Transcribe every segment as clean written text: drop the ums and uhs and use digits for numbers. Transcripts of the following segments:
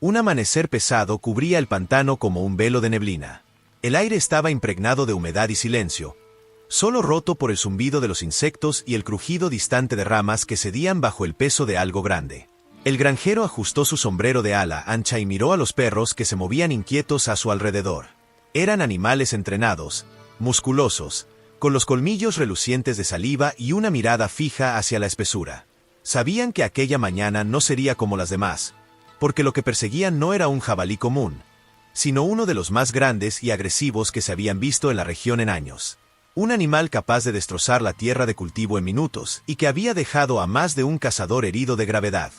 Un amanecer pesado cubría el pantano como un velo de neblina. El aire estaba impregnado de humedad y silencio, solo roto por el zumbido de los insectos y el crujido distante de ramas que cedían bajo el peso de algo grande. El granjero ajustó su sombrero de ala ancha y miró a los perros que se movían inquietos a su alrededor. Eran animales entrenados, musculosos, con los colmillos relucientes de saliva y una mirada fija hacia la espesura. Sabían que aquella mañana no sería como las demás, porque lo que perseguían no era un jabalí común, sino uno de los más grandes y agresivos que se habían visto en la región en años. Un animal capaz de destrozar la tierra de cultivo en minutos y que había dejado a más de un cazador herido de gravedad.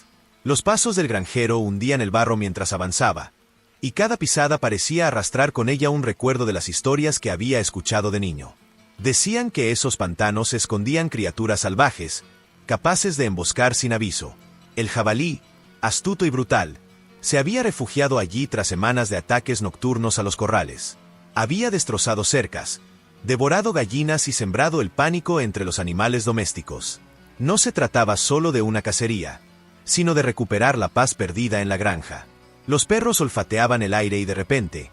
Los pasos del granjero hundían el barro mientras avanzaba, y cada pisada parecía arrastrar con ella un recuerdo de las historias que había escuchado de niño. Decían que esos pantanos escondían criaturas salvajes, capaces de emboscar sin aviso. El jabalí, astuto y brutal, se había refugiado allí tras semanas de ataques nocturnos a los corrales. Había destrozado cercas, devorado gallinas y sembrado el pánico entre los animales domésticos. No se trataba solo de una cacería, sino de recuperar la paz perdida en la granja. Los perros olfateaban el aire y de repente,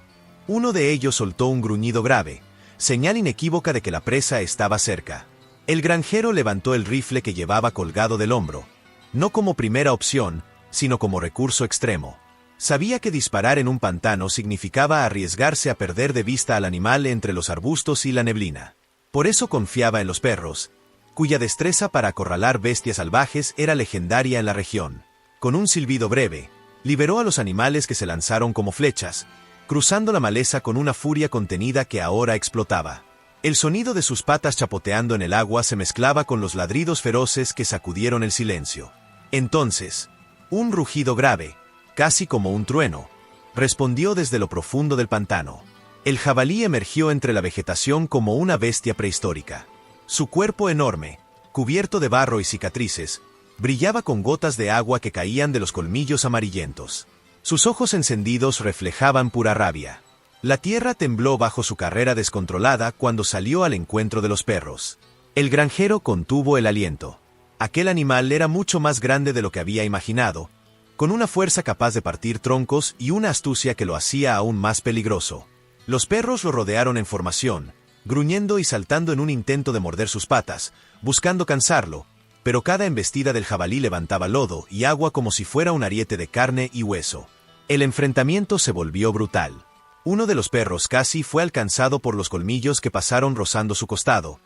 uno de ellos soltó un gruñido grave, señal inequívoca de que la presa estaba cerca. El granjero levantó el rifle que llevaba colgado del hombro, no como primera opción, sino como recurso extremo. Sabía que disparar en un pantano significaba arriesgarse a perder de vista al animal entre los arbustos y la neblina. Por eso confiaba en los perros, cuya destreza para acorralar bestias salvajes era legendaria en la región. Con un silbido breve, liberó a los animales que se lanzaron como flechas, cruzando la maleza con una furia contenida que ahora explotaba. El sonido de sus patas chapoteando en el agua se mezclaba con los ladridos feroces que sacudieron el silencio. Entonces, un rugido grave, casi como un trueno, respondió desde lo profundo del pantano. El jabalí emergió entre la vegetación como una bestia prehistórica. Su cuerpo enorme, cubierto de barro y cicatrices, brillaba con gotas de agua que caían de los colmillos amarillentos. Sus ojos encendidos reflejaban pura rabia. La tierra tembló bajo su carrera descontrolada cuando salió al encuentro de los perros. El granjero contuvo el aliento. Aquel animal era mucho más grande de lo que había imaginado, con una fuerza capaz de partir troncos y una astucia que lo hacía aún más peligroso. Los perros lo rodearon en formación, gruñendo y saltando en un intento de morder sus patas, buscando cansarlo, pero cada embestida del jabalí levantaba lodo y agua como si fuera un ariete de carne y hueso. El enfrentamiento se volvió brutal. Uno de los perros casi fue alcanzado por los colmillos que pasaron rozando su costado,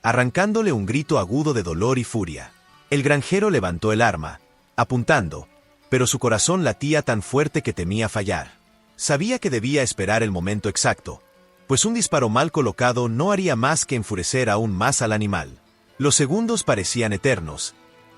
arrancándole un grito agudo de dolor y furia. El granjero levantó el arma, apuntando, pero su corazón latía tan fuerte que temía fallar. Sabía que debía esperar el momento exacto, pues un disparo mal colocado no haría más que enfurecer aún más al animal. Los segundos parecían eternos.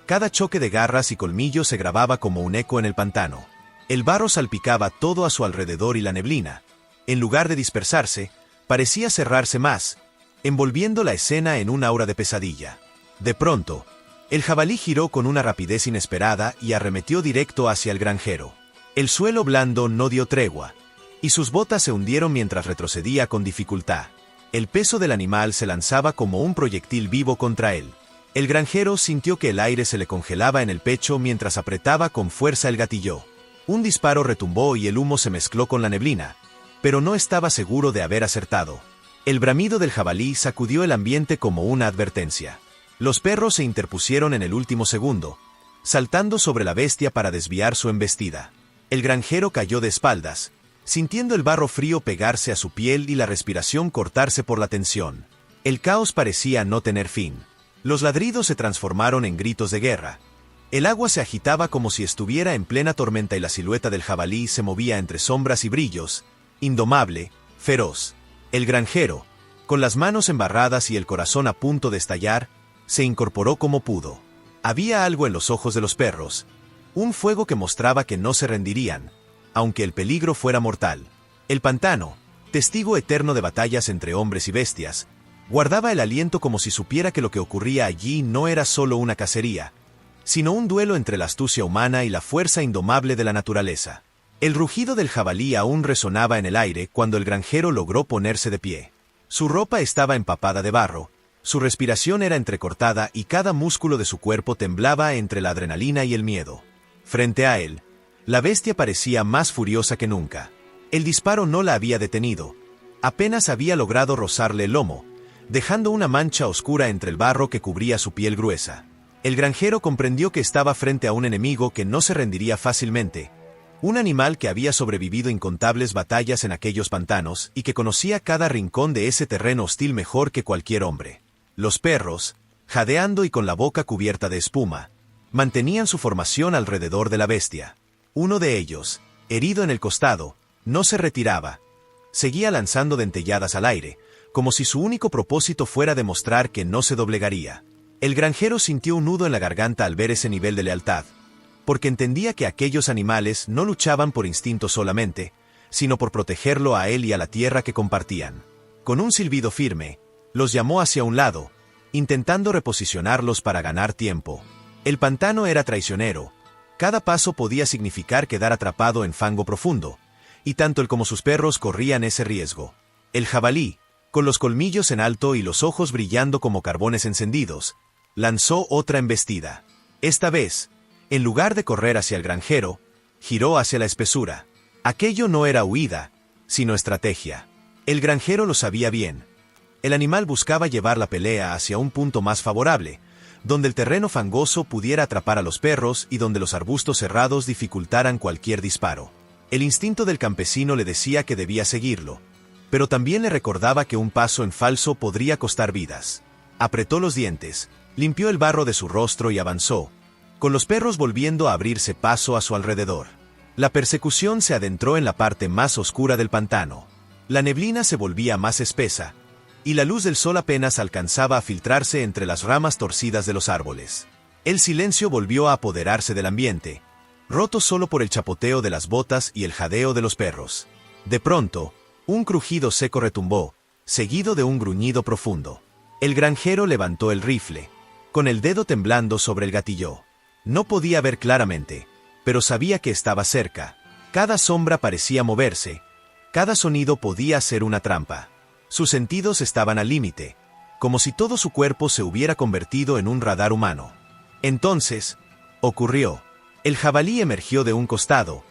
Cada choque de garras y colmillos se grababa como un eco en el pantano. El barro salpicaba todo a su alrededor y la neblina, en lugar de dispersarse, parecía cerrarse más, envolviendo la escena en un aura de pesadilla. De pronto, el jabalí giró con una rapidez inesperada y arremetió directo hacia el granjero. El suelo blando no dio tregua, y sus botas se hundieron mientras retrocedía con dificultad. El peso del animal se lanzaba como un proyectil vivo contra él. El granjero sintió que el aire se le congelaba en el pecho mientras apretaba con fuerza el gatillo. Un disparo retumbó y el humo se mezcló con la neblina, pero no estaba seguro de haber acertado. El bramido del jabalí sacudió el ambiente como una advertencia. Los perros se interpusieron en el último segundo, saltando sobre la bestia para desviar su embestida. El granjero cayó de espaldas, sintiendo el barro frío pegarse a su piel y la respiración cortarse por la tensión. El caos parecía no tener fin. Los ladridos se transformaron en gritos de guerra. El agua se agitaba como si estuviera en plena tormenta y la silueta del jabalí se movía entre sombras y brillos, indomable, feroz. El granjero, con las manos embarradas y el corazón a punto de estallar, se incorporó como pudo. Había algo en los ojos de los perros, un fuego que mostraba que no se rendirían, aunque el peligro fuera mortal. El pantano, testigo eterno de batallas entre hombres y bestias, guardaba el aliento como si supiera que lo que ocurría allí no era solo una cacería, sino un duelo entre la astucia humana y la fuerza indomable de la naturaleza. El rugido del jabalí aún resonaba en el aire cuando el granjero logró ponerse de pie. Su ropa estaba empapada de barro, su respiración era entrecortada y cada músculo de su cuerpo temblaba entre la adrenalina y el miedo. Frente a él, La bestia parecía más furiosa que nunca. El disparo no la había detenido. Apenas había logrado rozarle el lomo, dejando una mancha oscura entre el barro que cubría su piel gruesa. El granjero comprendió que estaba frente a un enemigo que no se rendiría fácilmente, un animal que había sobrevivido incontables batallas en aquellos pantanos y que conocía cada rincón de ese terreno hostil mejor que cualquier hombre. Los perros, jadeando y con la boca cubierta de espuma, mantenían su formación alrededor de la bestia. Uno de ellos, herido en el costado, no se retiraba. Seguía lanzando dentelladas al aire, como si su único propósito fuera demostrar que no se doblegaría. El granjero sintió un nudo en la garganta al ver ese nivel de lealtad, porque entendía que aquellos animales no luchaban por instinto solamente, sino por protegerlo a él y a la tierra que compartían. Con un silbido firme, los llamó hacia un lado, intentando reposicionarlos para ganar tiempo. El pantano era traicionero. Cada paso podía significar quedar atrapado en fango profundo, y tanto él como sus perros corrían ese riesgo. El jabalí, con los colmillos en alto y los ojos brillando como carbones encendidos, lanzó otra embestida. Esta vez, en lugar de correr hacia el granjero, giró hacia la espesura. Aquello no era huida, sino estrategia. El granjero lo sabía bien. El animal buscaba llevar la pelea hacia un punto más favorable, donde el terreno fangoso pudiera atrapar a los perros y donde los arbustos cerrados dificultaran cualquier disparo. El instinto del campesino le decía que debía seguirlo, pero también le recordaba que un paso en falso podría costar vidas. Apretó los dientes, limpió el barro de su rostro y avanzó, con los perros volviendo a abrirse paso a su alrededor. La persecución se adentró en la parte más oscura del pantano. La neblina se volvía más espesa, y la luz del sol apenas alcanzaba a filtrarse entre las ramas torcidas de los árboles. El silencio volvió a apoderarse del ambiente, roto solo por el chapoteo de las botas y el jadeo de los perros. De pronto, un crujido seco retumbó, seguido de un gruñido profundo. El granjero levantó el rifle, con el dedo temblando sobre el gatillo. No podía ver claramente, pero sabía que estaba cerca. Cada sombra parecía moverse, cada sonido podía ser una trampa. Sus sentidos estaban al límite, como si todo su cuerpo se hubiera convertido en un radar humano. Entonces, ocurrió. El jabalí emergió de un costado,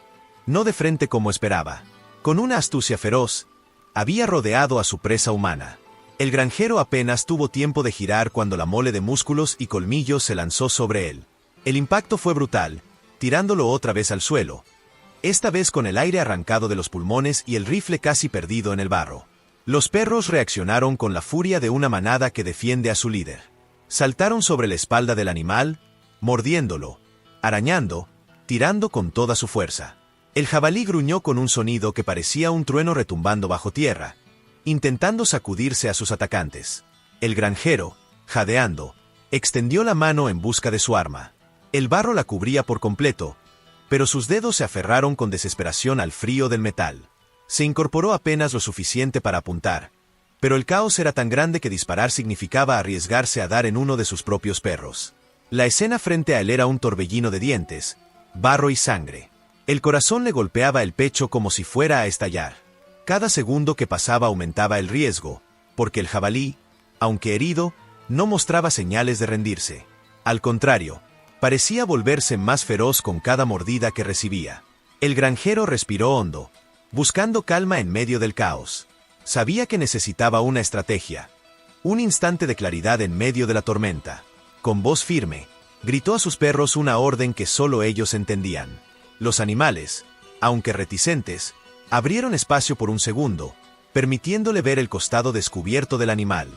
no de frente como esperaba. Con una astucia feroz, había rodeado a su presa humana. El granjero apenas tuvo tiempo de girar cuando la mole de músculos y colmillos se lanzó sobre él. El impacto fue brutal, tirándolo otra vez al suelo, esta vez con el aire arrancado de los pulmones y el rifle casi perdido en el barro. Los perros reaccionaron con la furia de una manada que defiende a su líder. Saltaron sobre la espalda del animal, mordiéndolo, arañando, tirando con toda su fuerza. El jabalí gruñó con un sonido que parecía un trueno retumbando bajo tierra, intentando sacudirse a sus atacantes. El granjero, jadeando, extendió la mano en busca de su arma. El barro la cubría por completo, pero sus dedos se aferraron con desesperación al frío del metal. Se incorporó apenas lo suficiente para apuntar, pero el caos era tan grande que disparar significaba arriesgarse a dar en uno de sus propios perros. La escena frente a él era un torbellino de dientes, barro y sangre. El corazón le golpeaba el pecho como si fuera a estallar. Cada segundo que pasaba aumentaba el riesgo, porque el jabalí, aunque herido, no mostraba señales de rendirse. Al contrario, parecía volverse más feroz con cada mordida que recibía. El granjero respiró hondo, buscando calma en medio del caos. Sabía que necesitaba una estrategia, un instante de claridad en medio de la tormenta. Con voz firme, gritó a sus perros una orden que solo ellos entendían. Los animales, aunque reticentes, abrieron espacio por un segundo, permitiéndole ver el costado descubierto del animal.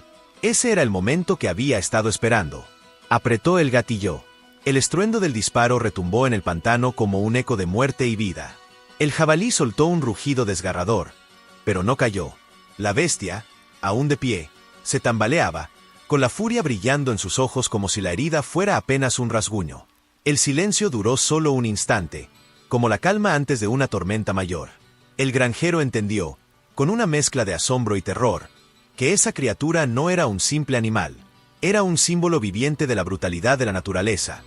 Ese era el momento que había estado esperando. Apretó el gatillo. El estruendo del disparo retumbó en el pantano como un eco de muerte y vida. El jabalí soltó un rugido desgarrador, pero no cayó. La bestia, aún de pie, se tambaleaba, con la furia brillando en sus ojos como si la herida fuera apenas un rasguño. El silencio duró solo un instante, como la calma antes de una tormenta mayor. El granjero entendió, con una mezcla de asombro y terror, que esa criatura no era un simple animal, era un símbolo viviente de la brutalidad de la naturaleza.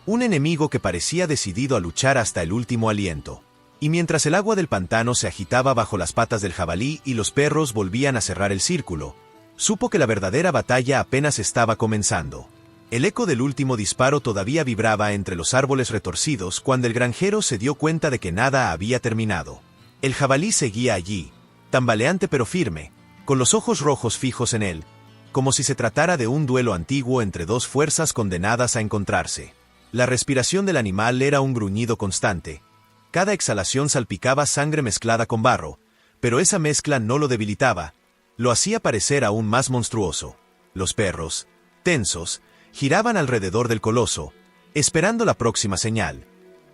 Un enemigo que parecía decidido a luchar hasta el último aliento. Y mientras el agua del pantano se agitaba bajo las patas del jabalí y los perros volvían a cerrar el círculo, supo que la verdadera batalla apenas estaba comenzando. El eco del último disparo todavía vibraba entre los árboles retorcidos cuando el granjero se dio cuenta de que nada había terminado. El jabalí seguía allí, tambaleante pero firme, con los ojos rojos fijos en él, como si se tratara de un duelo antiguo entre dos fuerzas condenadas a encontrarse. La respiración del animal era un gruñido constante. Cada exhalación salpicaba sangre mezclada con barro, pero esa mezcla no lo debilitaba, lo hacía parecer aún más monstruoso. Los perros, tensos, giraban alrededor del coloso, esperando la próxima señal,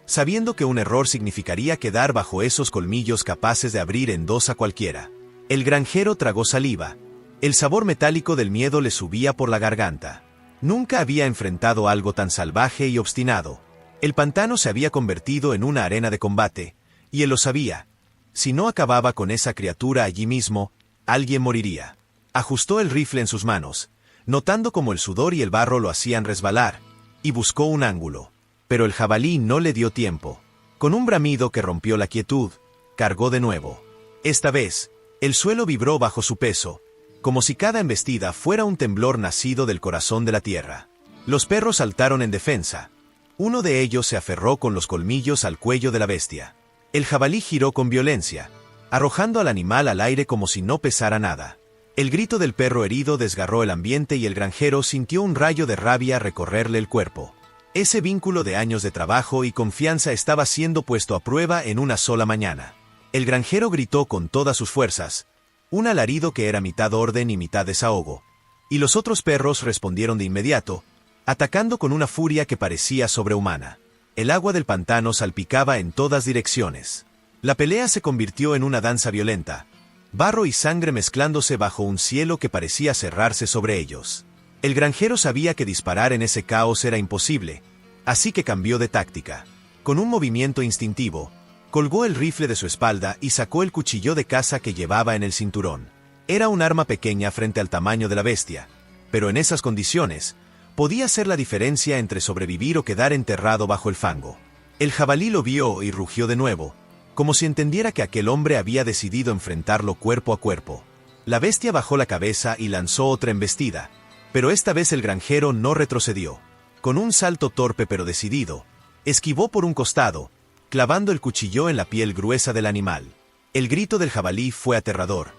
sabiendo que un error significaría quedar bajo esos colmillos capaces de abrir en dos a cualquiera. El granjero tragó saliva. El sabor metálico del miedo le subía por la garganta. Nunca había enfrentado algo tan salvaje y obstinado. El pantano se había convertido en una arena de combate, y él lo sabía. Si no acababa con esa criatura allí mismo, alguien moriría. Ajustó el rifle en sus manos, notando cómo el sudor y el barro lo hacían resbalar, y buscó un ángulo. Pero el jabalí no le dio tiempo. Con un bramido que rompió la quietud, cargó de nuevo. Esta vez, el suelo vibró bajo su peso, como si cada embestida fuera un temblor nacido del corazón de la tierra. Los perros saltaron en defensa. Uno de ellos se aferró con los colmillos al cuello de la bestia. El jabalí giró con violencia, arrojando al animal al aire como si no pesara nada. El grito del perro herido desgarró el ambiente y el granjero sintió un rayo de rabia recorrerle el cuerpo. Ese vínculo de años de trabajo y confianza estaba siendo puesto a prueba en una sola mañana. El granjero gritó con todas sus fuerzas, un alarido que era mitad orden y mitad desahogo, y los otros perros respondieron de inmediato, atacando con una furia que parecía sobrehumana. El agua del pantano salpicaba en todas direcciones. La pelea se convirtió en una danza violenta, barro y sangre mezclándose bajo un cielo que parecía cerrarse sobre ellos. El granjero sabía que disparar en ese caos era imposible, así que cambió de táctica. Con un movimiento instintivo, colgó el rifle de su espalda y sacó el cuchillo de caza que llevaba en el cinturón. Era un arma pequeña frente al tamaño de la bestia, pero en esas condiciones, podía ser la diferencia entre sobrevivir o quedar enterrado bajo el fango. El jabalí lo vio y rugió de nuevo, como si entendiera que aquel hombre había decidido enfrentarlo cuerpo a cuerpo. La bestia bajó la cabeza y lanzó otra embestida, pero esta vez el granjero no retrocedió. Con un salto torpe pero decidido, esquivó por un costado, clavando el cuchillo en la piel gruesa del animal. El grito del jabalí fue aterrador,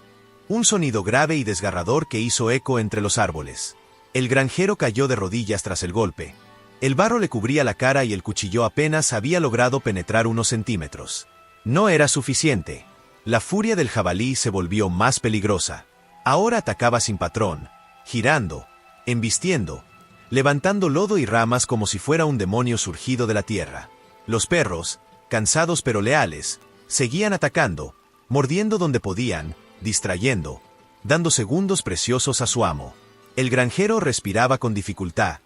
un sonido grave y desgarrador que hizo eco entre los árboles. El granjero cayó de rodillas tras el golpe. El barro le cubría la cara y el cuchillo apenas había logrado penetrar unos centímetros. No era suficiente. La furia del jabalí se volvió más peligrosa. Ahora atacaba sin patrón, girando, embistiendo, levantando lodo y ramas como si fuera un demonio surgido de la tierra. Los perros, cansados pero leales, seguían atacando, mordiendo donde podían, distrayendo, dando segundos preciosos a su amo. El granjero respiraba con dificultad.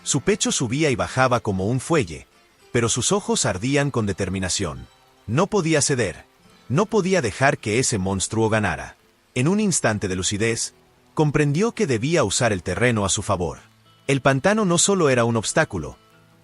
Su pecho subía y bajaba como un fuelle, pero sus ojos ardían con determinación. No podía ceder. No podía dejar que ese monstruo ganara. En un instante de lucidez, comprendió que debía usar el terreno a su favor. El pantano no solo era un obstáculo,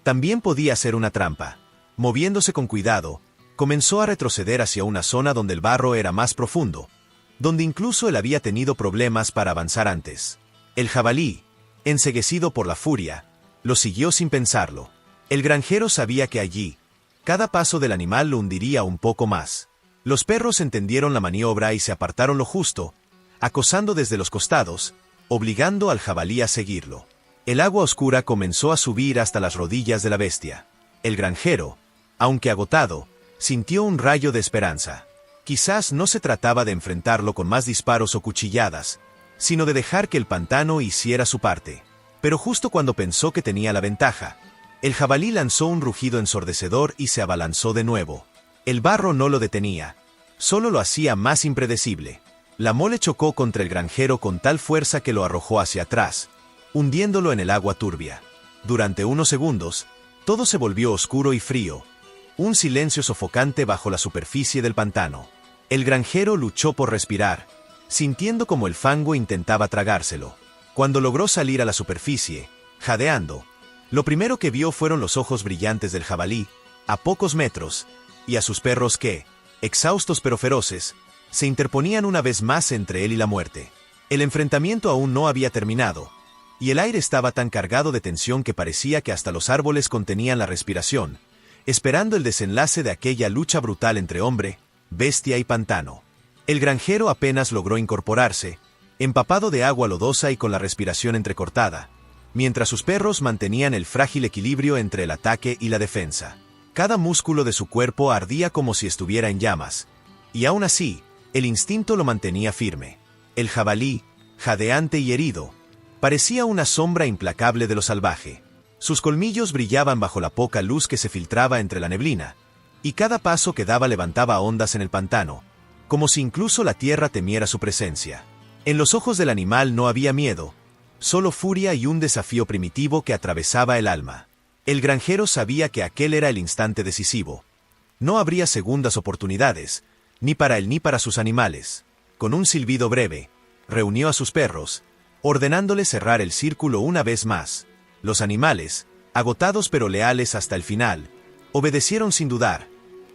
también podía ser una trampa. Moviéndose con cuidado, comenzó a retroceder hacia una zona donde el barro era más profundo, donde incluso él había tenido problemas para avanzar antes. El jabalí, enceguecido por la furia, lo siguió sin pensarlo. El granjero sabía que allí, cada paso del animal lo hundiría un poco más. Los perros entendieron la maniobra y se apartaron lo justo, acosando desde los costados, obligando al jabalí a seguirlo. El agua oscura comenzó a subir hasta las rodillas de la bestia. El granjero, aunque agotado, sintió un rayo de esperanza. Quizás no se trataba de enfrentarlo con más disparos o cuchilladas, sino de dejar que el pantano hiciera su parte. Pero justo cuando pensó que tenía la ventaja, el jabalí lanzó un rugido ensordecedor y se abalanzó de nuevo. El barro no lo detenía, solo lo hacía más impredecible. La mole chocó contra el granjero con tal fuerza que lo arrojó hacia atrás, hundiéndolo en el agua turbia. Durante unos segundos, todo se volvió oscuro y frío, un silencio sofocante bajo la superficie del pantano. El granjero luchó por respirar, sintiendo como el fango intentaba tragárselo. Cuando logró salir a la superficie, jadeando, lo primero que vio fueron los ojos brillantes del jabalí, a pocos metros, y a sus perros que, exhaustos pero feroces, se interponían una vez más entre él y la muerte. El enfrentamiento aún no había terminado, y el aire estaba tan cargado de tensión que parecía que hasta los árboles contenían la respiración, esperando el desenlace de aquella lucha brutal entre hombre, bestia y pantano. El granjero apenas logró incorporarse, empapado de agua lodosa y con la respiración entrecortada, mientras sus perros mantenían el frágil equilibrio entre el ataque y la defensa. Cada músculo de su cuerpo ardía como si estuviera en llamas, y aún así, el instinto lo mantenía firme. El jabalí, jadeante y herido, parecía una sombra implacable de lo salvaje. Sus colmillos brillaban bajo la poca luz que se filtraba entre la neblina, y cada paso que daba levantaba ondas en el pantano, como si incluso la tierra temiera su presencia. En los ojos del animal no había miedo, solo furia y un desafío primitivo que atravesaba el alma. El granjero sabía que aquel era el instante decisivo. No habría segundas oportunidades, ni para él ni para sus animales. Con un silbido breve, reunió a sus perros, ordenándoles cerrar el círculo una vez más. Los animales, agotados pero leales hasta el final, obedecieron sin dudar,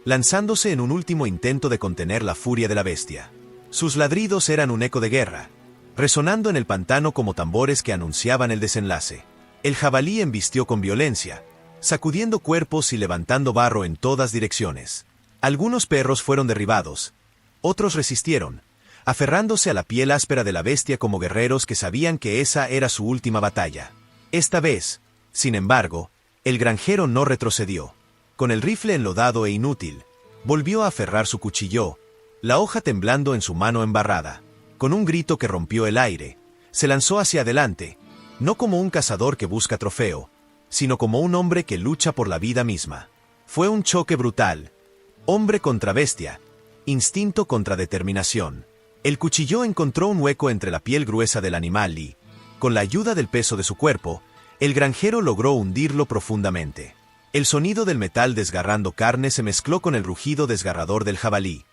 lanzándose en un último intento de contener la furia de la bestia. Sus ladridos eran un eco de guerra, resonando en el pantano como tambores que anunciaban el desenlace. El jabalí embistió con violencia, sacudiendo cuerpos y levantando barro en todas direcciones. Algunos perros fueron derribados, otros resistieron, aferrándose a la piel áspera de la bestia como guerreros que sabían que esa era su última batalla. Esta vez, sin embargo, el granjero no retrocedió. Con el rifle enlodado e inútil, volvió a aferrar su cuchillo, la hoja temblando en su mano embarrada. Con un grito que rompió el aire, se lanzó hacia adelante, no como un cazador que busca trofeo, sino como un hombre que lucha por la vida misma. Fue un choque brutal, hombre contra bestia, instinto contra determinación. El cuchillo encontró un hueco entre la piel gruesa del animal y, con la ayuda del peso de su cuerpo, el granjero logró hundirlo profundamente. El sonido del metal desgarrando carne se mezcló con el rugido desgarrador del jabalí.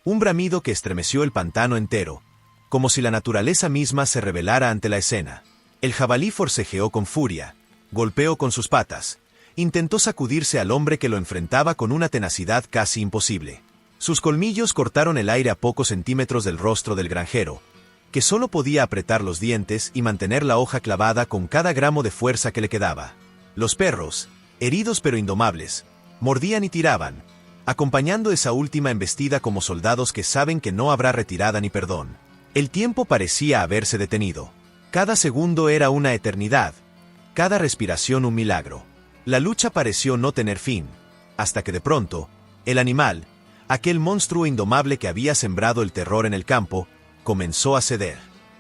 Un bramido que estremeció el pantano entero, como si la naturaleza misma se rebelara ante la escena. El jabalí forcejeó con furia, golpeó con sus patas, intentó sacudirse al hombre que lo enfrentaba con una tenacidad casi imposible. Sus colmillos cortaron el aire a pocos centímetros del rostro del granjero, que solo podía apretar los dientes y mantener la hoja clavada con cada gramo de fuerza que le quedaba. Los perros, heridos pero indomables, mordían y tiraban, acompañando esa última embestida como soldados que saben que no habrá retirada ni perdón. El tiempo parecía haberse detenido. Cada segundo era una eternidad, cada respiración un milagro. La lucha pareció no tener fin, hasta que de pronto, el animal, aquel monstruo indomable que había sembrado el terror en el campo, comenzó a ceder.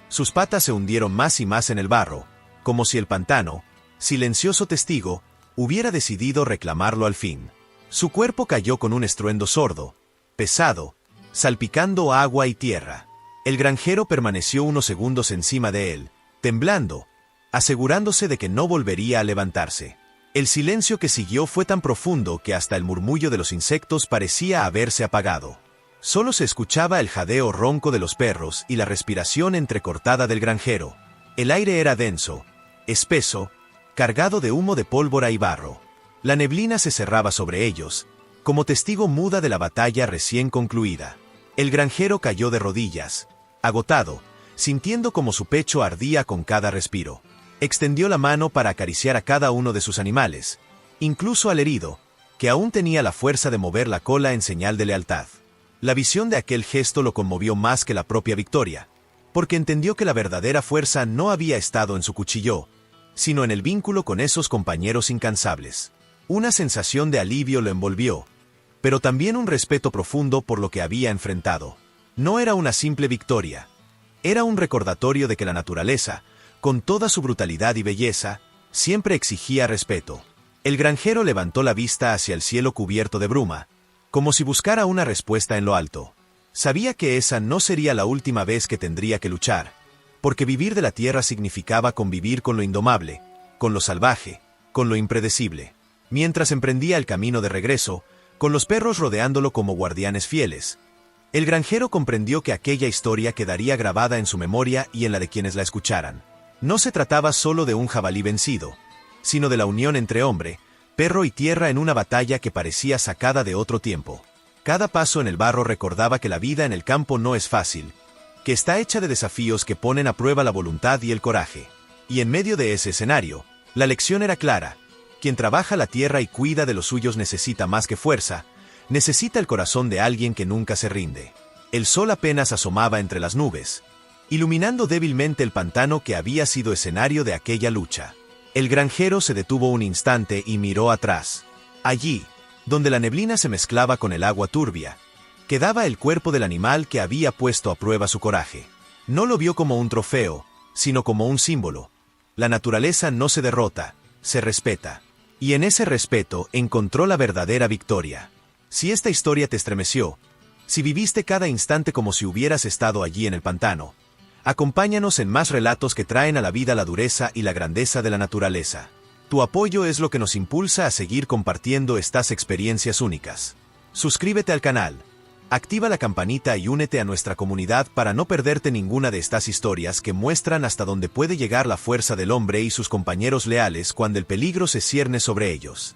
Sus patas se hundieron más y más en el barro, como si el pantano, silencioso testigo, hubiera decidido reclamarlo al fin. Su cuerpo cayó con un estruendo sordo, pesado, salpicando agua y tierra. El granjero permaneció unos segundos encima de él, temblando, asegurándose de que no volvería a levantarse. El silencio que siguió fue tan profundo que hasta el murmullo de los insectos parecía haberse apagado. Solo se escuchaba el jadeo ronco de los perros y la respiración entrecortada del granjero. El aire era denso, espeso, cargado de humo de pólvora y barro. La neblina se cerraba sobre ellos, como testigo muda de la batalla recién concluida. El granjero cayó de rodillas, agotado, sintiendo como su pecho ardía con cada respiro. Extendió la mano para acariciar a cada uno de sus animales, incluso al herido, que aún tenía la fuerza de mover la cola en señal de lealtad. La visión de aquel gesto lo conmovió más que la propia victoria, porque entendió que la verdadera fuerza no había estado en su cuchillo, sino en el vínculo con esos compañeros incansables. Una sensación de alivio lo envolvió, pero también un respeto profundo por lo que había enfrentado. No era una simple victoria, era un recordatorio de que la naturaleza, con toda su brutalidad y belleza, siempre exigía respeto. El granjero levantó la vista hacia el cielo cubierto de bruma, como si buscara una respuesta en lo alto. Sabía que esa no sería la última vez que tendría que luchar, porque vivir de la tierra significaba convivir con lo indomable, con lo salvaje, con lo impredecible. Mientras emprendía el camino de regreso, con los perros rodeándolo como guardianes fieles, el granjero comprendió que aquella historia quedaría grabada en su memoria y en la de quienes la escucharan. No se trataba solo de un jabalí vencido, sino de la unión entre hombre, perro y tierra en una batalla que parecía sacada de otro tiempo. Cada paso en el barro recordaba que la vida en el campo no es fácil, que está hecha de desafíos que ponen a prueba la voluntad y el coraje. Y en medio de ese escenario, la lección era clara. Quien trabaja la tierra y cuida de los suyos necesita más que fuerza, necesita el corazón de alguien que nunca se rinde. El sol apenas asomaba entre las nubes, iluminando débilmente el pantano que había sido escenario de aquella lucha. El granjero se detuvo un instante y miró atrás. Allí, donde la neblina se mezclaba con el agua turbia, quedaba el cuerpo del animal que había puesto a prueba su coraje. No lo vio como un trofeo, sino como un símbolo. La naturaleza no se derrota, se respeta. Y en ese respeto encontró la verdadera victoria. Si esta historia te estremeció, si viviste cada instante como si hubieras estado allí en el pantano, acompáñanos en más relatos que traen a la vida la dureza y la grandeza de la naturaleza. Tu apoyo es lo que nos impulsa a seguir compartiendo estas experiencias únicas. Suscríbete al canal, activa la campanita y únete a nuestra comunidad para no perderte ninguna de estas historias que muestran hasta dónde puede llegar la fuerza del hombre y sus compañeros leales cuando el peligro se cierne sobre ellos.